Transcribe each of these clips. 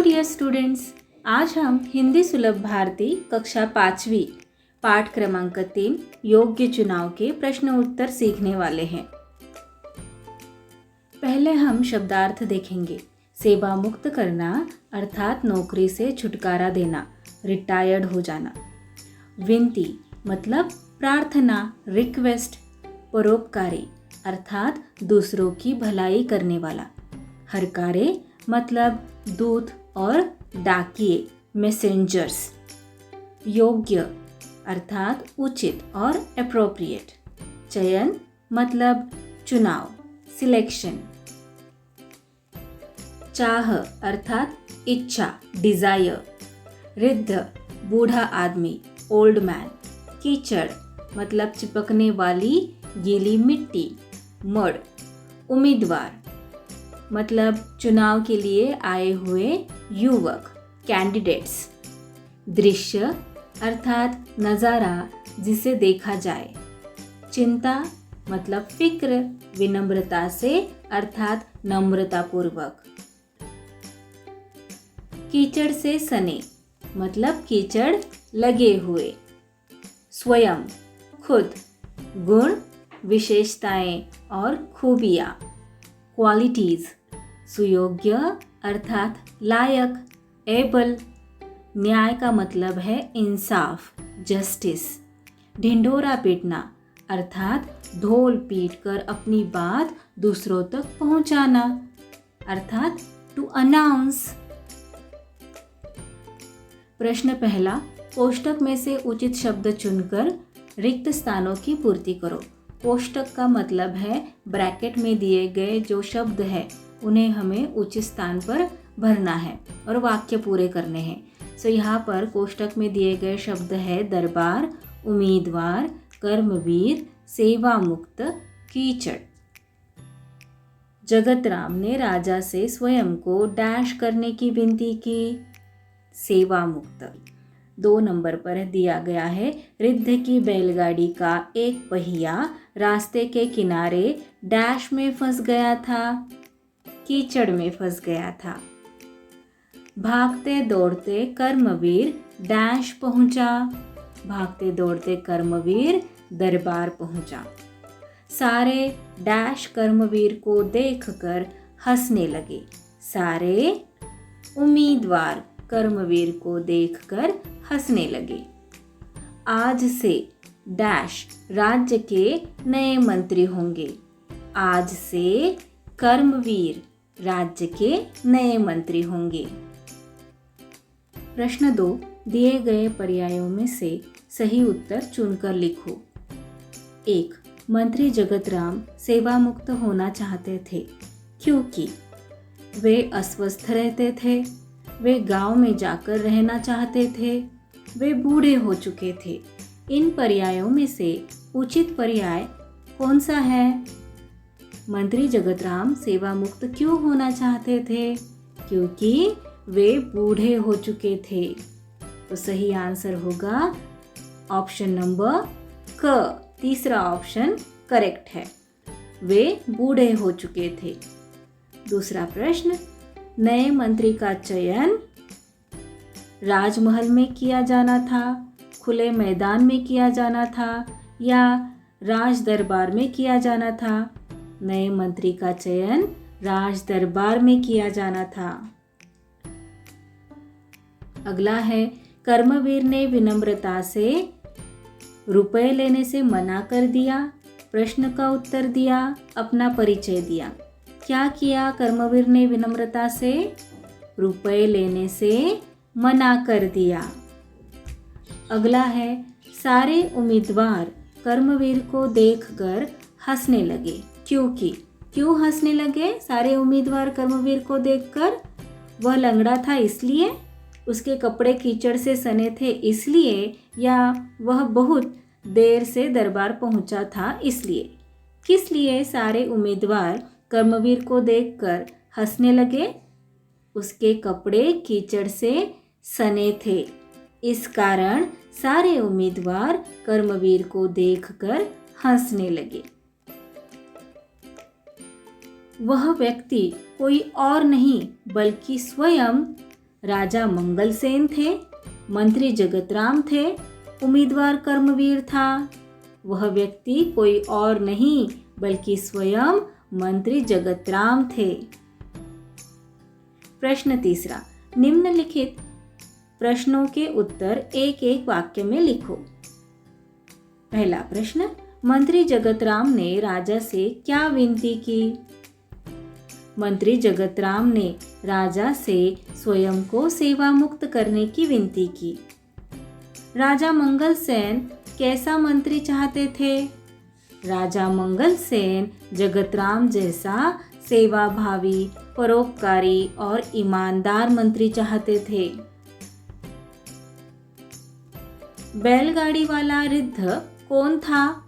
Dear students, आज हम हिंदी सुलभ भारती कक्षा 5वीं पाठ क्रमांक 3 योग्य चुनाव के प्रश्न उत्तर सीखने वाले हैं। पहले हम शब्दार्थ देखेंगे। सेवा मुक्त करना अर्थात नौकरी से छुटकारा देना, रिटायर्ड हो जाना। विनती मतलब प्रार्थना, रिक्वेस्ट। परोपकारी अर्थात दूसरों की भलाई करने वाला। हरकारे मतलब दूत और डाकिये, मैसेंजर्स। योग्य अर्थात उचित और एप्रोप्रिएट। चयन मतलब चुनाव, सिलेक्शन। चाह अर्थात इच्छा, डिजायर। रिद्ध बूढ़ा आदमी, ओल्ड मैन। कीचड़ मतलब चिपकने वाली गीली मिट्टी, मड। उम्मीदवार मतलब चुनाव के लिए आए हुए युवक, कैंडिडेट्स। दृश्य अर्थात नज़ारा जिसे देखा जाए। चिंता मतलब फिक्र, विनम्रता से अर्थात नम्रतापूर्वक। कीचड़ से सने मतलब कीचड़ लगे हुए। स्वयं खुद, गुण, विशेषताएं और खूबियाँ, क्वालिटीज। सुयोग्य अर्थात लायक, एबल। न्याय का मतलब है इंसाफ, जस्टिस। ढिंढोरा पीटना अर्थात ढोल पीटकर अपनी बात दूसरों तक पहुंचाना, अर्थात टू अनाउंस। प्रश्न पहला, कोष्टक में से उचित शब्द चुनकर रिक्त स्थानों की पूर्ति करो। कोष्टक का मतलब है ब्रैकेट में दिए गए जो शब्द है उन्हें हमें उचित स्थान पर भरना है और वाक्य पूरे करने हैं। सो यहाँ पर कोष्टक में दिए गए शब्द है दरबार, उम्मीदवार, कर्मवीर, सेवा मुक्त, कीचड़। जगत राम ने राजा से स्वयं को डैश करने की विनती की, सेवा मुक्त। 2 नंबर पर दिया गया है, रिद्ध की बैलगाड़ी का एक पहिया रास्ते के किनारे डैश में फंस गया था, कीचड़ में फंस गया था। भागते दौड़ते कर्मवीर डैश पहुंचा, भागते दौड़ते कर्मवीर दरबार पहुंचा। सारे डैश कर्मवीर को देखकर हंसने लगे, सारे उम्मीदवार कर्मवीर को देखकर हंसने लगे। आज से डैश राज्य के नए मंत्री होंगे, आज से कर्मवीर राज्य के नए मंत्री होंगे। प्रश्न 2, दिए गए पर्यायों में से सही उत्तर चुनकर लिखो। 1. मंत्री जगत राम सेवा मुक्त होना चाहते थे क्योंकि वे अस्वस्थ रहते थे, वे गांव में जाकर रहना चाहते थे, वे बूढ़े हो चुके थे। इन पर्यायों में से उचित पर्याय कौन सा है? मंत्री जगतराम सेवा मुक्त क्यों होना चाहते थे? क्योंकि वे बूढ़े हो चुके थे। तो सही आंसर होगा ऑप्शन नंबर क, तीसरा ऑप्शन करेक्ट है। वे बूढ़े हो चुके थे। दूसरा प्रश्न, नए मंत्री का चयन राजमहल में किया जाना था, खुले मैदान में किया जाना था या राज दरबार में किया जाना था? नए मंत्री का चयन राज दरबार में किया जाना था। अगला है, कर्मवीर ने विनम्रता से रुपए लेने से मना कर दिया, प्रश्न का उत्तर दिया, अपना परिचय दिया। क्या किया कर्मवीर ने विनम्रता से? रुपए लेने से मना कर दिया। अगला है, सारे उम्मीदवार कर्मवीर को देखकर हंसने लगे क्योंकि। क्यों हंसने लगे सारे उम्मीदवार कर्मवीर को देखकर? वह लंगड़ा था इसलिए, उसके कपड़े कीचड़ से सने थे इसलिए, या वह बहुत देर से दरबार पहुंचा था इसलिए? किस लिए सारे उम्मीदवार कर्मवीर को देखकर हंसने लगे? उसके कपड़े कीचड़ से सने थे, इस कारण सारे उम्मीदवार कर्मवीर को देखकर हंसने लगे। वह व्यक्ति कोई और नहीं बल्कि स्वयं राजा मंगलसेन थे, मंत्री जगतराम थे, उम्मीदवार कर्मवीर था। वह व्यक्ति कोई और नहीं बल्कि स्वयं मंत्री जगतराम थे। प्रश्न तीसरा, निम्नलिखित प्रश्नों के उत्तर एक एक वाक्य में लिखो। पहला प्रश्न, मंत्री जगतराम ने राजा से क्या विनती की? मंत्री जगतराम ने राजा से स्वयं को सेवा मुक्त करने की विनती की। राजा मंगलसेन कैसा मंत्री चाहते थे? राजा मंगलसेन जगतराम जैसा सेवाभावी, परोपकारी और ईमानदार मंत्री चाहते थे। बैलगाड़ी वाला रिद्ध कौन था?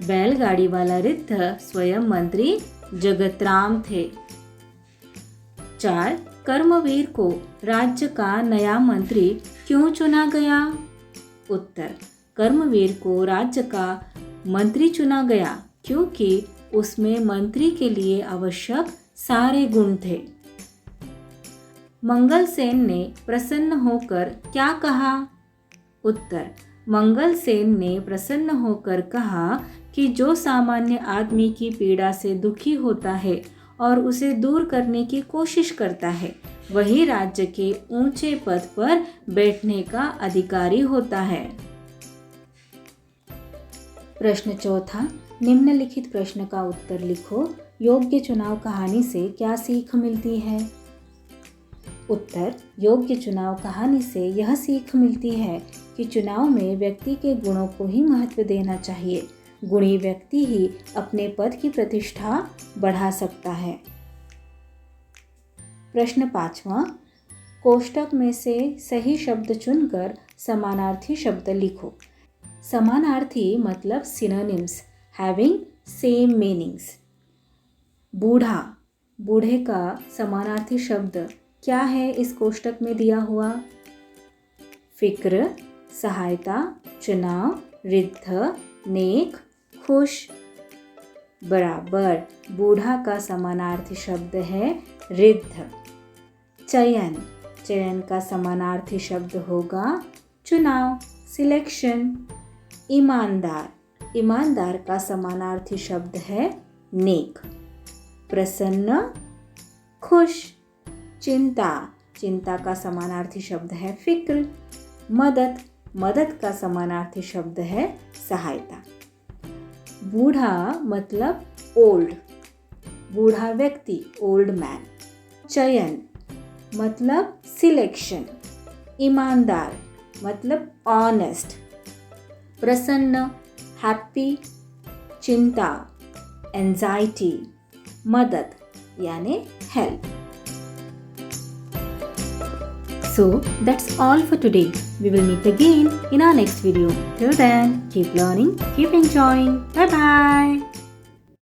बैलगाड़ी वाला रिद्ध स्वयं मंत्री जगतराम थे। 4. कर्मवीर को राज्य का नया मंत्री क्यों चुना गया? उत्तर, कर्मवीर को राज्य का मंत्री चुना गया क्योंकि उसमें मंत्री के लिए आवश्यक सारे गुण थे। मंगलसेन ने प्रसन्न होकर क्या कहा? उत्तर, मंगलसेन ने प्रसन्न होकर कहा कि जो सामान्य आदमी की पीड़ा से दुखी होता है और उसे दूर करने की कोशिश करता है, वही राज्य के ऊंचे पद पर बैठने का अधिकारी होता है। प्रश्न चौथा, निम्नलिखित प्रश्न का उत्तर लिखो। योग्य चुनाव कहानी से क्या सीख मिलती है? उत्तर, योग्य चुनाव कहानी से यह सीख मिलती है कि चुनाव में व्यक्ति के गुणों को ही महत्व देना चाहिए। गुणी व्यक्ति ही अपने पद की प्रतिष्ठा बढ़ा सकता है। प्रश्न पांचवा, कोष्टक में से सही शब्द चुनकर समानार्थी शब्द लिखो। समानार्थी मतलब सिनोनिम्स हैविंग सेम मीनिंग्स। बूढ़ा, बूढ़े का समानार्थी शब्द क्या है इस कोष्टक में दिया हुआ? फिक्र, सहायता, चुनाव, रिद्ध, नेक, खुश। बराबर, बूढ़ा का समानार्थी शब्द है रिद्ध। चयन, चयन का समानार्थी शब्द होगा चुनाव, सिलेक्शन। ईमानदार, ईमानदार का समानार्थी शब्द है नेक। प्रसन्न, खुश। चिंता, चिंता का समानार्थी शब्द है फिक्र। मदद, मदद का समानार्थी शब्द है सहायता। बूढ़ा मतलब ओल्ड, बूढ़ा व्यक्ति ओल्ड मैन। चयन मतलब सिलेक्शन। ईमानदार मतलब ऑनेस्ट। प्रसन्न हैप्पी। चिंता एंजाइटी। मदद यानी help. So that's all for today. We will meet again in our next video. Till then, keep learning, keep enjoying. Bye bye.